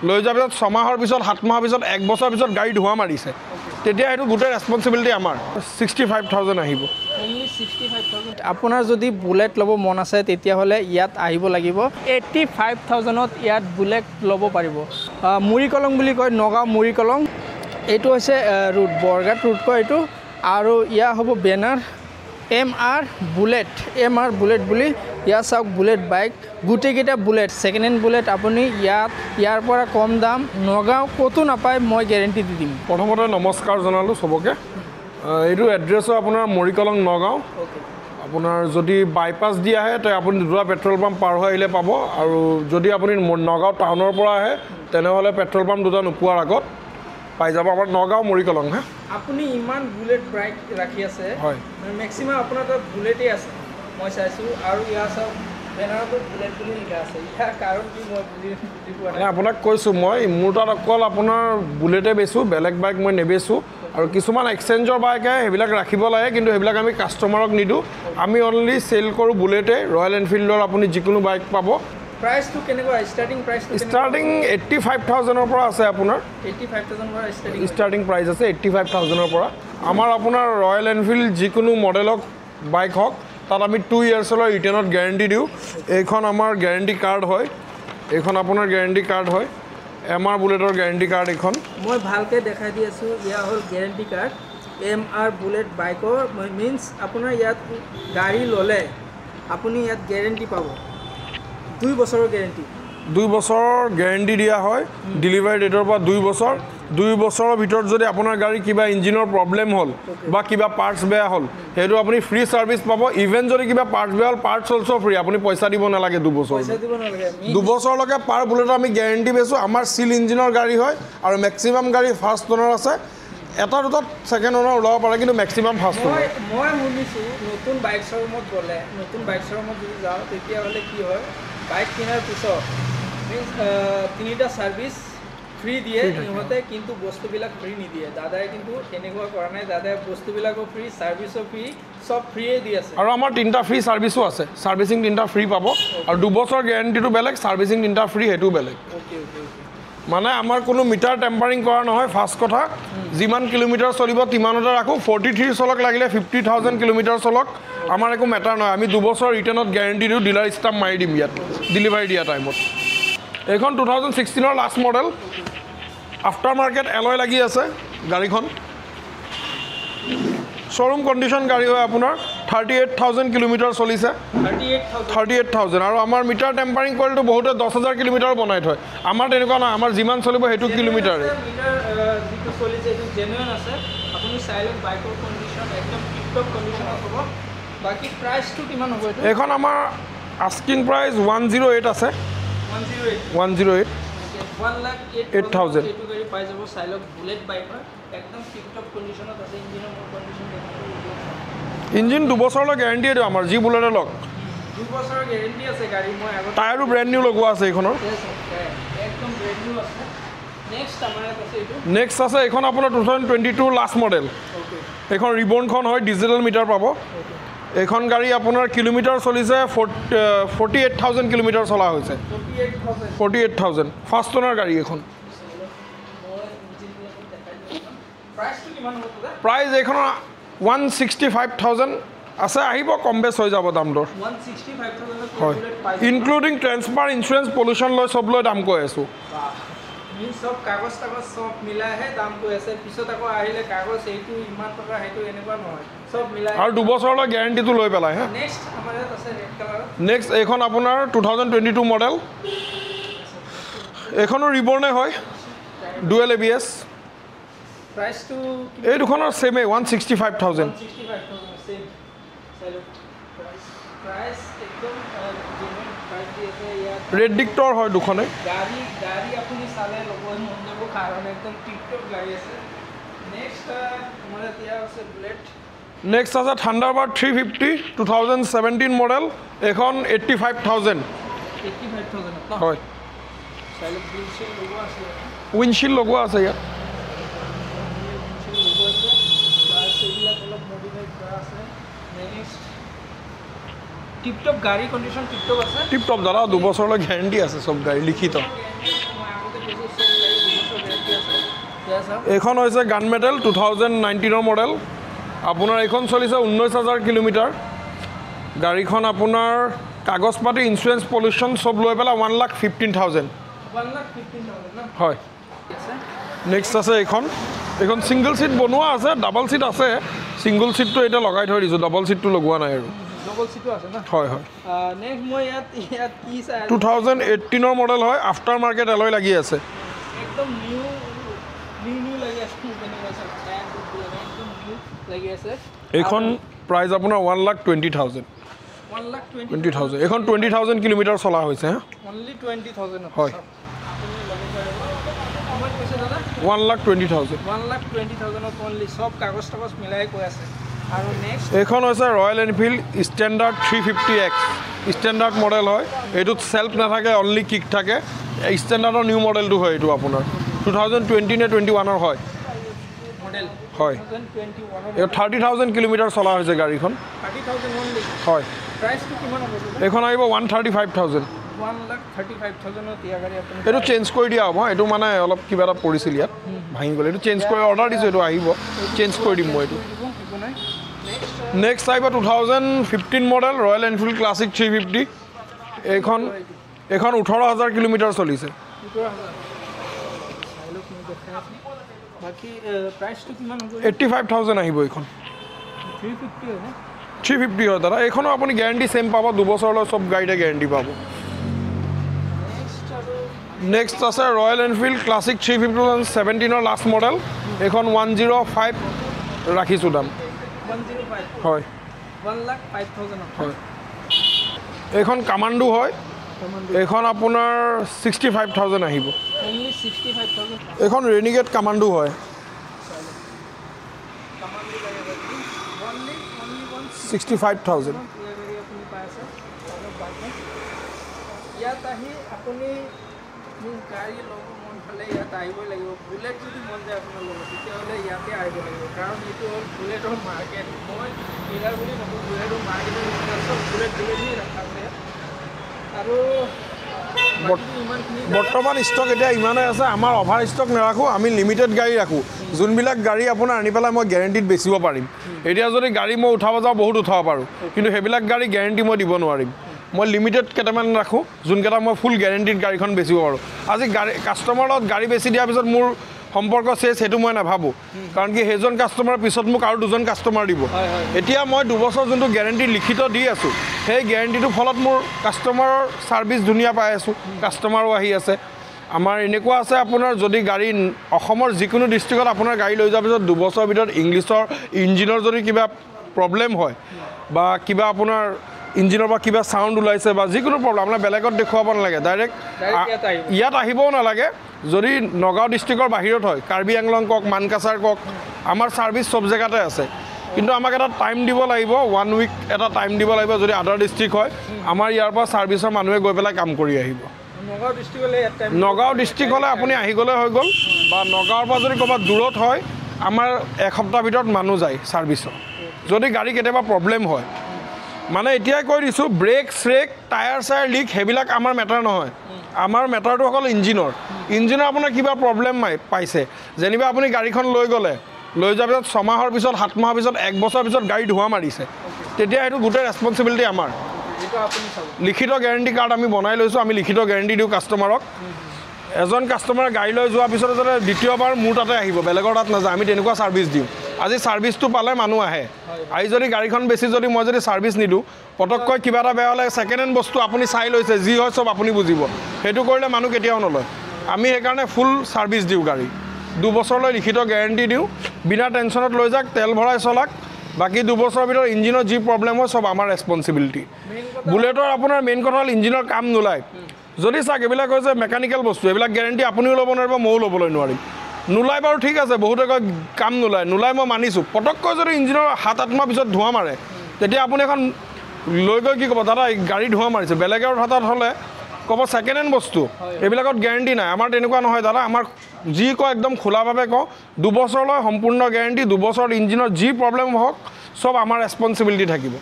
লৈ যোৱাৰ পিছত 6 মাহৰ পিছত 7 মাহৰ পিছত 1 বছৰৰ পিছত গাড়ী ধোৱা মাৰিছে তেতিয়া সেইটো গোটেই ৰেছপন্সিবিলিটি আমাৰ 65000 আহিব only 65000 আপোনাৰ যদি বুলেট ল'ব মন আছে তেতিয়াহ'লে ইয়াত আহিব লাগিব 85000ত ইয়াত বুলেট ল'ব পাৰিব মুৰিকলং বুলি কয় নগাঁও মুৰিকলং এইটো হৈছে ৰুট বৰগাট ৰুট কয় এইটো আৰু ইয়াৰ হ'ব বেনাৰ MR বুলেট বুলি ইয়াৰ চাওক বুলেট বাইক গোটেইকেইটা বুলেট ছেকেণ্ড হেণ্ড বুলেট আপুনি ইয়াৰ পৰা কম দাম নগাঁও ক'তো নাপায় মই গেৰেণ্টি দি দিম প্ৰথমতে নমস্কাৰ জনালোঁ চবকে এইটো এড্ৰেছো আপোনাৰ মৰিকলং নগাঁও আপোনাৰ যদি বাইপাছ দি আহে তে আপুনি দুটা পেট্ৰল পাম্প পাৰ হৈ আহিলে পাব আৰু যদি আপুনি নগাঁও টাউনৰ পৰা আহে তেনেহ'লে পেট্ৰল পাম্প দুটা নোপোৱাৰ আগত পাই যাব আমাৰ নগাঁও মৰিকলং হা আপুনি ইমান বুলেট বাইক ৰাখি আছে হয় মেক্সিমাম আপোনাৰ তাত বুলেটেই আছে মই চাইছোঁ আৰু ইয়াৰ চাওক বেনাৰতো বুলেট বুলি লিখা আছে ইয়াৰ কাৰণ কি মই বুজি পোৱা নাই আপোনাক কৈছোঁ মই মোৰ তাত অকল আপোনাৰ বুলেটে বেচোঁ বেলেগ বাইক মই নেবেচোঁ আৰু কিছুমান এক্সচেঞ্জৰ বাইকে সেইবিলাক ৰাখিব লাগে কিন্তু সেইবিলাক আমি কাষ্টমাৰক নিদিওঁ আমি অনলি চেল কৰোঁ বুলেটে ৰয়েল এনফিল্ডৰ আপুনি যিকোনো বাইক পাব প্ৰাইচটো কেনেকুৱা ষ্টাৰ্টিং 85000ৰ পৰা আছে আপোনাৰ 85000ৰ পৰা ষ্টাৰ্টিং প্ৰাইচ আছে 85000ৰ পৰা আমাৰ আপোনাৰ ৰয়েল এনফিল্ড যিকোনো মডেলক বাইক হওক তাত আমি 2 ইয়াৰ্ছলৈ ৰিটাৰ্ণত গেৰেণ্টি দিওঁ এইখন আমাৰ গেৰেণ্টি কাৰ্ড হয় এইখন আপোনাৰ গেৰেণ্টি কাৰ্ড হয় MR বুলেটৰ গেৰেণ্টি কাৰ্ড এইখন মই ভালকৈ দেখাই দি আছোঁ ইয়া হ'ল গেৰেণ্টি কাৰ্ড MR বুলেট বাইকৰ মিন্স আপোনাৰ ইয়াত গাড়ী ল'লে আপুনি ইয়াত গেৰেণ্টি পাব 2 বছৰৰ গেৰেণ্টি 2 বছৰৰ গেৰেণ্টি দিয়া হয় ডেলিভাৰী ডেটৰ পৰা 2 বছৰ 2 বছৰৰ ভিতৰত যদি আপোনাৰ গাড়ী কিবা ইঞ্জিনৰ প্ৰব্লেম হ'ল বা কিবা পাৰ্টছ বেয়া হ'ল সেইটো আপুনি ফ্ৰী সাৰ্ভিস পাব ইভেন যদি কিবা পাৰ্টছ বেয়া হ'ল পাৰ্টছ অলসো ফ্ৰী আপুনি পইচা দিব নালাগে 2 বছৰ 2 বছৰলৈকে পাৰ বুলেট আমি গেৰেণ্টি বেছো আমাৰ সিল ইঞ্জিনৰ গাড়ী হয় আৰু ম্যাক্সিমাম গাড়ী ফাৰ্ষ্ট ওনাৰ আছে এটা দুটা সেকেন্ড ওনাৰ ওলাব পাৰে কিন্তু ম্যাক্সিমাম ফাৰ্ষ্ট ওনাৰ মই শুনিছোঁ নতুন বাইক শ্বৰুমত গ'লে নতুন বাইক শ্বৰুমত যদি যাওঁ তেতিয়াহ'লে কি হয় বাইক কিনাৰ পিছত মিন্স 3টা সাৰ্ভিস ফ্ৰী দিয়ে ইহঁতে কিন্তু বস্তুবিলাক ফ্ৰী নিদিয়ে দাদাই কিন্তু এনেকুৱা কৰা নাই দাদাই বস্তুবিলাকো ফ্ৰী সাৰ্ভিসো ফ্ৰী সব ফ্ৰীয়ে দি আছে আৰু আমাৰ 3টা ফ্ৰী সাৰ্ভিসো আছে সাৰ্ভিসিং 3টা ফ্ৰী পাব আৰু 2 বছৰ গেৰেণ্টিটো বেলেগ সাৰ্ভিসিং 3টা ফ্ৰী হেতু বেলেগ মানে আমাৰ কোনো মিটাৰ টেম্পাৰিং কৰা নহয় ফাৰ্ষ্ট কথা যিমান কিলোমিটাৰ চলিব তিমানতে ৰাখো 43 চলক লাগিলে 50000 কিলোমিটাৰ চলক আমাৰ একো মেটাৰ নহয় আমি 2 বছৰ ৰিটাৰ্ণত গেৰেণ্টি দিওঁ ডিলাৰ ষ্টাম্প মাৰি দিম ইয়াত ডেলিভাৰী দিয়া টাইমত এইখন 2016 last model after market alloy লাগি আছে গাড়ীখন শ্বৰুম কণ্ডিশ্যন গাড়ী হয় আপোনাৰ 38000 কিলোমিটাৰ চলিছে 38000 আৰু আমাৰ মিটাৰ টেম্পাৰিং কৰিলেতো বহুতে 10000 কিলোমিটাৰ বনাই থয় আমাৰ তেনেকুৱা নহয় আমাৰ যিমান চলিব সেইটো কিলোমিটাৰে মিটাৰ যিটো চলিছে এইটো জেনুইন আছে আপুনি চাইলেন্ট বাইকৰ কণ্ডিশ্যন একদম টিপটপ কণ্ডিশ্যনত হ'ব বাকি প্ৰাইচটো কিমান হ'ব এইটো এখন আমাৰ আস্কিং প্ৰাইচ 108 আছে 108 1,08,000 এইটো গাড়ী পাই যাব চাইলক বুলেট বাইকৰ একদম টিপটপ কণ্ডিশ্যনত আছে ইঞ্জিনৰ কণ্ডিশ্যন ইঞ্জিন 2 বছৰলৈ গেৰেণ্টি দিওঁ আমাৰ যি বুলেটে লওক 2 বছৰৰ গেৰেণ্টি আছে গাড়ী মই আগত টায়াৰো ব্ৰেণ্ড নিউ লগোৱা আছে এইখনৰ একদম ব্ৰেণ্ড নিউ আছে নেক্সট আমাৰ আছে এইটো নেক্সট আছে এইখন আপোনাৰ 2022 লাষ্ট মডেল এইখন ৰিবৰ্ণখন হয় ডিজিটেল মিটাৰ পাব এইখন গাড়ী আপোনাৰ কিলোমিটাৰ চলিছে 48000 কিলোমিটাৰ চলা হৈছে 48000 ফাৰ্ষ্ট ওনাৰ গাড়ী এখন প্ৰাইচ এইখনৰ 165000 আছে আহিব কম বেছ হৈ যাব দাম দৰ 165000 হয় ইনক্লুডিং ট্ৰান্সফাৰ ইঞ্চুৰেঞ্চ পলিউশ্যন লৈ সব লৈ দাম কৈ আছোঁ সব কাগজ সব মিলাইহে দাম কৈ আছে পিছত আকৌ আহিলে কাগজ এইটো ইমান টকা সেইটো এনেকুৱা নহয় সব মিলাই আৰু 2 বছৰলৈ গেৰেণ্টিটো লৈ পেলাই হা নেক্সট আমাৰ ইয়াত আছে ৰেড কালাৰ নেক্সট এইখন আপোনাৰ 2022 মডেল এইখনো ৰিবৰ্ণে হয় ডুৱেল ABS প্ৰাইচটো এই দুখনৰ সেমে 165000 সেম প্ৰাইচ একদম জেনুইন প্ৰাইচ দি আছে ইয়াত ৰেড ডিক্টৰ হয় দুখনে গাড়ী আপুনি চালে ল'ব মন যাব কাৰণ একদম টিপটপ গাড়ী আছে নেক্সট আমাৰ এতিয়া আছে বুলেট নেক্সট আছে থাণ্ডাৰবাৰ্ড 350 2017 মডেল এখন 85000 হয় চাইলক উইণ্ডশ্বিল্ড লগোৱা আছে ইয়াত টিপটপ গাড়ী কণ্ডিশ্যন টিপটপ আছে টিপটপ দাদা 2 বছৰলৈ গ্যাৰাণ্টি আছে সব গাড়ী লিখিত এইখন হৈছে গান মেটেল 2019 মডেল আপোনাৰ এইখন চলিছে 19,000 কিলোমিটাৰ গাড়ীখন আপোনাৰ কাগজ পাতি ইনসুৰেঞ্চ পলিউশ্যন সব লৈ পেলাই 1,15,000 হয় নেক্সট আছে এইখন সিঙ্গল সিট বনোৱা আছে ডাবল সিট আছে সিঙ্গল সিটটো এটা লগাই থৈ দিছো ডাবল সিটটো লগোৱা নাই আৰু ডবল সিটো আছে না হয় হয় নেক্সট মই ইয়াত কি চাই 2018 মডেল হয় আফটাৰ মাৰ্কেট এলয় লাগি আছে একদম নিউ লাগি আছে লাগি আছে এইখন প্ৰাইস আপোনাৰ 1,20,000 1,20,000 এইখন 20,000 কিলোমিটাৰ চলা হৈছে অনলি 20,000 হয় 1,20,000 1,20,000 অনলি সব কাগজ টাগজ মিলাই কৈ আছে আৰু নেক্সট এইখন হৈছে royal Enfield standard 350X standard model হয় এইটোত সেলফ নাথাকে অনলি কিক থাকে ষ্টেণ্ডাৰ্ডৰ নিউ মডেলটো হয় এইটো আপোনাৰ 2020 নে 21 হয় মডেল হয় 2021 30,000 কিলোমিটাৰ চলা হৈছে গাড়ীখন 30,000 অনলি হয় প্ৰাইসটো কিমান হ'ব এইখন আহিব 135,000 1,35,000 তিয়া গাড়ী আপুনি এইটো চেঞ্জ কৰি দিয়া হ'ব এইটো মানে অলপ কিবা এটা পৰিছিল ইয়াত ভাঙি গ'ল এইটো চেঞ্জ কৰি অৰ্ডাৰ দিছোঁ এইটো আহিব চেঞ্জ কৰি দিম মই এইটো নেক্সট আহিব 2015 মডেল ৰয়েল এনফিল্ড ক্লাছিক 350 এইখন 18,000 কিলোমিটাৰ চলিছে বাকি প্ৰাইসটো কিমান হ'ব 85,000 আহিব এইখন 350 হয় না 350 হয় দাদা এইখনো আপুনি গ্যাৰাণ্টি সেম পাব 2 বছৰলৈ সব গাড়ীতে গ্যাৰাণ্টি পাব নেক্সট আছে royal Enfield classic 350 last model এইখন 105 ৰাখিছোঁ দাম 105 হয় 1,05,000 হয় এইখন কামাণ্ডো হয় এইখন আপোনাৰ 65,000 আহিব only 65,000 এইখন ৰেনিগেট কামাণ্ডো হয় only 65,000 ইয়াত আহি আপুনি গাড়ী ল'ব মন হ'লে ইয়াত আহিবই লাগিব বুলেট যদি মন যায় আপোনাৰ লগত তেতিয়াহ'লে ইয়াতে আহিব লাগিব কাৰণ এইটো হ'ল বুলেটৰ মাৰ্কেট মই ডিলাৰ বুলি নকওঁ বুলেটৰ মাৰ্কেটৰ চব বুলেট ডিলাৰেই ৰখা আছে আৰু বৰ্তমান ষ্টক এতিয়া ইমানে আছে আমাৰ অভাৰ ষ্টক নাৰাখোঁ আমি লিমিটেড গাড়ী ৰাখোঁ যোনবিলাক গাড়ী আপোনাৰ আনি পেলাই মই গেৰেণ্টিত বেচিব পাৰিম এতিয়া যদি গাড়ী মই উঠাব যাওঁ বহুত উঠাব পাৰোঁ কিন্তু সেইবিলাক গাড়ী গেৰেণ্টি মই দিব নোৱাৰিম মই লিমিটেড কেইটামান ৰাখোঁ যোনকেইটা মই ফুল গেৰেণ্টিত গাড়ীখন বেচিব পাৰোঁ আজি গাড়ী কাষ্টমাৰৰ লগত গাড়ী বেছি দিয়াৰ পিছত মোৰ সম্পৰ্ক চেছ সেইটো মই নাভাবোঁ কাৰণ কি সেইজন কাষ্টমাৰৰ পিছত মোক আৰু দুজন কাষ্টমাৰ দিব এতিয়া মই 2 বছৰ যোনটো গেৰেণ্টি লিখিত দি আছোঁ সেই গেৰেণ্টিটোৰ ফলত মোৰ কাষ্টমাৰৰ ছাৰ্ভিচ ধুনীয়া পাই আছোঁ কাষ্টমাৰো আহি আছে আমাৰ এনেকুৱা আছে আপোনাৰ যদি গাড়ী অসমৰ যিকোনো ডিষ্ট্ৰিক্টত আপোনাৰ গাড়ী লৈ যোৱাৰ পিছত 2 বছৰৰ ভিতৰত ইংলিছৰ ইঞ্জিনৰ যদি কিবা প্ৰব্লেম হয় বা কিবা আপোনাৰ ইঞ্জিনৰ পৰা কিবা সাউণ্ড ওলাইছে বা যিকোনো প্ৰব্লেম আপোনাৰ বেলেগত দেখুৱাব নালাগে ডাইৰেক্ট ইয়াত আহিবও নালাগে যদি নগাঁও ডিষ্ট্ৰিক্টৰ বাহিৰত হয় কাৰ্বি আংলং কওক মানকাছাৰ কওক আমাৰ ছাৰ্ভিচ সব জেগাতে আছে কিন্তু আমাক এটা টাইম দিব লাগিব 1 উইক এটা টাইম দিব লাগিব যদি আদাৰ ডিষ্ট্ৰিক্ট হয় আমাৰ ইয়াৰ পৰা ছাৰ্ভিচৰ মানুহে গৈ পেলাই কাম কৰি আহিব নগাঁও ডিষ্ট্ৰিক্ট হ'লে আপুনি আহি গ'লে হৈ গ'ল বা নগাঁৱৰ পৰা যদি ক'ৰবাত দূৰত হয় আমাৰ এসপ্তাহৰ ভিতৰত মানুহ যায় ছাৰ্ভিচৰ যদি গাড়ী কেতিয়াবা প্ৰব্লেম হয় মানে এতিয়াই কৈ দিছোঁ ব্ৰেক শ্ৰেক টায়াৰ চায়াৰ লিক সেইবিলাক আমাৰ মেটাৰ নহয় আমাৰ মেটাৰটো অকল ইঞ্জিনৰ আপোনাৰ কিবা প্ৰব্লেম পাইছে যেনিবা আপুনি গাড়ীখন লৈ গ'লে লৈ যোৱাৰ পিছত 6 মাহৰ পিছত 7 মাহৰ পিছত 1 বছৰৰ পিছত গাড়ী ধোঁৱা মাৰিছে তেতিয়া সেইটো গোটেই ৰেছপনচিবিলিটি আমাৰ লিখিত গেৰেণ্টি কাৰ্ড আমি বনাই লৈছোঁ আমি লিখিত গেৰেণ্টি দিওঁ কাষ্টমাৰক এজন কাষ্টমাৰ গাড়ী লৈ যোৱাৰ পিছত যাতে দ্বিতীয়বাৰ মোৰ তাতে আহিব বেলেগৰ তাত নাযায় আমি তেনেকুৱা ছাৰ্ভিচ দিওঁ আজি ছাৰ্ভিচটো পালে মানুহ আহে আজি যদি গাড়ীখন বেছি যদি মই যদি ছাৰ্ভিচ নিদিওঁ পটককৈ কিবা এটা বেয়া হ'লে ছেকেণ্ড হেণ্ড বস্তু আপুনি চাই লৈছে যি হয় চব আপুনি বুজিব সেইটো কৰিলে মানুহ কেতিয়াও নলয় আমি সেইকাৰণে ফুল ছাৰ্ভিচ দিওঁ গাড়ী 2 বছৰলৈ লিখিত গেৰেণ্টি দিওঁ বিনা টেনশ্যনত লৈ যাওক তেল ভৰাই চলাক বাকি 2 বছৰৰ ভিতৰত ইঞ্জিনৰ যি প্ৰব্লেম হয় সব আমাৰ ৰেছপনচিবিলিটি বুলেটৰ আপোনাৰ মেইন কথা হ'ল ইঞ্জিনৰ কাম নোলায় যদি চাওক এইবিলাক হৈছে মেকানিকেল বস্তু এইবিলাক গেৰেণ্টি আপুনিও ল'ব নোৱাৰিব ময়ো ল'বলৈ নোৱাৰিম নোলায় বাৰু ঠিক আছে বহুতে কয় কাম নোলায় মই মানিছোঁ পটককৈ যদি ইঞ্জিনৰ 7-8 মাহ পিছত ধোঁৱা মাৰে তেতিয়া আপুনি এখন লৈ গৈ কি ক'ব দাদা গাড়ী ধোঁৱা মাৰিছে বেলেগৰ হাতত হ'লে ক'ব ছেকেণ্ড হেণ্ড বস্তু এইবিলাকত গেৰেণ্টি নাই আমাৰ তেনেকুৱা নহয় দাদা আমাৰ যি কয় একদম খোলাভাৱে কওঁ 2 বছৰলৈ সম্পূৰ্ণ গেৰেণ্টি 2 বছৰত ইঞ্জিনৰ যি প্ৰব্লেম হওক সব আমাৰ ৰেছপনচিবিলিটি থাকিব